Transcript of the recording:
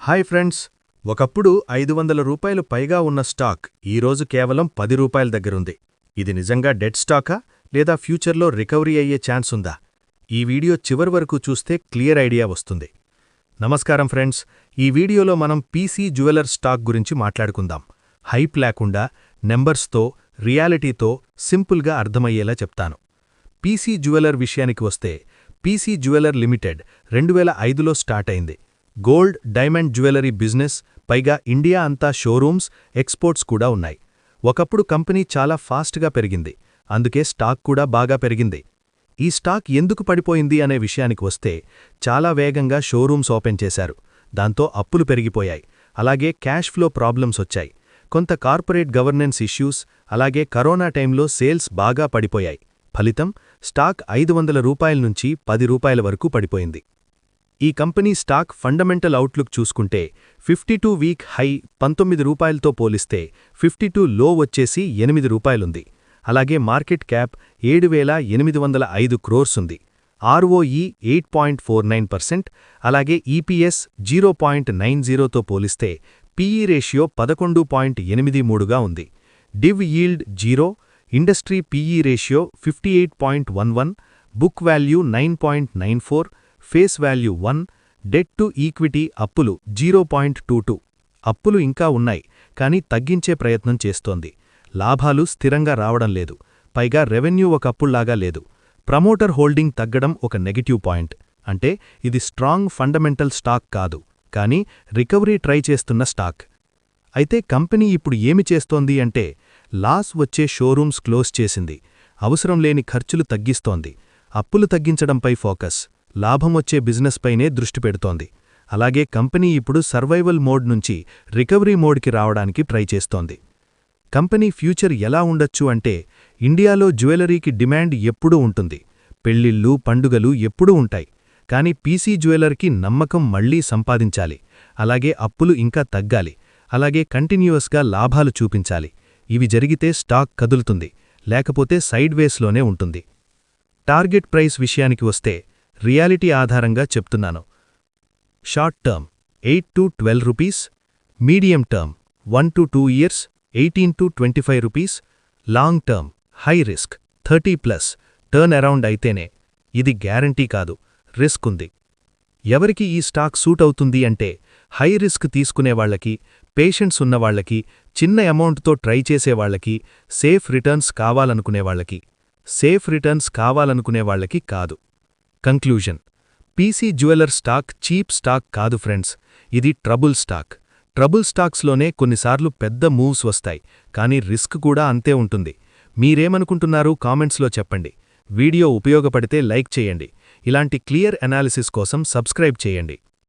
Hi friends, ఒకప్పుడు 500 రూపాయలు పైగా ఉన్న స్టాక్ ఈరోజు కేవలం 10 రూపాయల దగ్గరుంది. ఇది నిజంగా డెడ్ స్టాకా లేదా ఫ్యూచర్లో రికవరీ అయ్యే ఛాన్స్ ఉందా? ఈ వీడియో చివరి వరకు చూస్తే క్లియర్ ఐడియా వస్తుంది. నమస్కారం ఫ్రెండ్స్, ఈ వీడియోలో మనం పీసీ జ్యువెలర్ స్టాక్ గురించి మాట్లాడుకుందాం. హైప్ లేకుండా, నెంబర్స్తో, రియాలిటీతో సింపుల్గా అర్థమయ్యేలా చెప్తాను. పీసీ జ్యువెలర్ విషయానికి వస్తే, పీసీ జ్యువెలర్ లిమిటెడ్ 2005లో స్టార్ట్ అయింది. గోల్డ్, డైమండ్ జ్యువెలరీ బిజినెస్, పైగా ఇండియా అంతా షోరూమ్స్, ఎక్స్పోర్ట్స్ కూడా ఉన్నాయి. ఒకప్పుడు కంపెనీ చాలా ఫాస్ట్గా పెరిగింది, అందుకే స్టాక్ కూడా బాగా పెరిగింది. ఈ స్టాక్ ఎందుకు పడిపోయింది అనే విషయానికి వస్తే, చాలా వేగంగా షోరూమ్స్ ఓపెన్ చేశారు. దాంతో అప్పులు పెరిగిపోయాయి, అలాగే క్యాష్ ఫ్లో ప్రాబ్లమ్స్ వచ్చాయి. కొంత కార్పొరేట్ గవర్నెన్స్ ఇష్యూస్, అలాగే కరోనా టైంలో సేల్స్ బాగా పడిపోయాయి. ఫలితం స్టాక్ 500 రూపాయల నుంచి 10 రూపాయల వరకు పడిపోయింది. ఈ కంపెనీ స్టాక్ ఫండమెంటల్ అవుట్లుక్ చూసుకుంటే 52 వీక్ హై 19 రూపాయలతో పోలిస్తే 52 లో వచ్చేసి 8 రూపాయలుంది. అలాగే మార్కెట్ క్యాప్ 7,805 క్రోర్స్ ఉంది. ROE 8.49%, అలాగే EPS 0.90తో పోలిస్తే PE రేషియో 11.83గా ఉంది. Div yield 0, industry PE ratio 58.11, book value 9.94, face value 1, debt to equity అప్పులు 0.22. అప్పులు ఇంకా ఉన్నాయి, కానీ తగ్గించే ప్రయత్నం చేస్తోంది. లాభాలు స్థిరంగా రావడం లేదు, పైగా రెవెన్యూ ఒకప్పుళ్లాగా లేదు. ప్రమోటర్ హోల్డింగ్ తగ్గడం ఒక నెగటివ్ పాయింట్. అంటే ఇది స్ట్రాంగ్ ఫండమెంటల్ స్టాక్ కాదు, కానీ రికవరీ ట్రై చేస్తున్న స్టాక్. అయితే కంపెనీ ఇప్పుడు ఏమి చేస్తోంది అంటే, లాస్ వచ్చే షోరూమ్స్ క్లోజ్ చేసింది, అవసరం లేని ఖర్చులు తగ్గిస్తోంది, అప్పులు తగ్గించడంపై ఫోకస్, లాభం వచ్చే బిజినెస్ పైనే దృష్టి పెడుతోంది. అలాగే కంపెనీ ఇప్పుడు సర్వైవల్ మోడ్ నుంచి రికవరీ మోడ్కి రావడానికి ట్రై చేస్తోంది. కంపెనీ ఫ్యూచర్ ఎలా ఉండొచ్చు అంటే, ఇండియాలో జ్యువెలరీకి డిమాండ్ ఎప్పుడూ ఉంటుంది, పెళ్లిళ్ళు, పండుగలు ఎప్పుడూ ఉంటాయి. కానీ పీసీ జ్యువెలర్కి నమ్మకం మళ్లీ సంపాదించాలి, అలాగే అప్పులు ఇంకా తగ్గాలి, అలాగే కంటిన్యూయస్గా లాభాలు చూపించాలి. ఇవి జరిగితే స్టాక్ కదులుతుంది, లేకపోతే సైడ్ వేస్లోనే ఉంటుంది. టార్గెట్ ప్రైస్ విషయానికి వస్తే, రియాలిటీ ఆధారంగా చెప్తున్నాను. Short term 8 to 12 rupees, medium term 1 to 2 years 18 to 25 rupees, long term high risk 30+, turn around అయితేనే. ఇది గ్యారంటీ కాదు, రిస్క్ ఉంది. ఎవరికి ఈ స్టాక్ సూట్ అవుతుంది అంటే, హై రిస్క్ తీసుకునేవాళ్లకి, పేషెన్స్ ఉన్నవాళ్లకి, చిన్న అమౌంట్తో ట్రై చేసేవాళ్లకి, సేఫ్ రిటర్న్స్ కావాలనుకునేవాళ్లకి కాదు. Conclusion: PC jeweller stock cheap stock కాదు ఫ్రెండ్స్, ఇది ట్రబుల్ స్టాక్. ట్రబుల్ స్టాక్స్లోనే కొన్నిసార్లు పెద్ద మూవ్స్ వస్తాయి, కానీ రిస్క్ కూడా అంతే ఉంటుంది. మీరేమనుకుంటున్నారు కామెంట్స్లో చెప్పండి. వీడియో ఉపయోగపడితే లైక్ చేయండి. ఇలాంటి క్లియర్ అనాలిసిస్ కోసం సబ్స్క్రైబ్ చేయండి.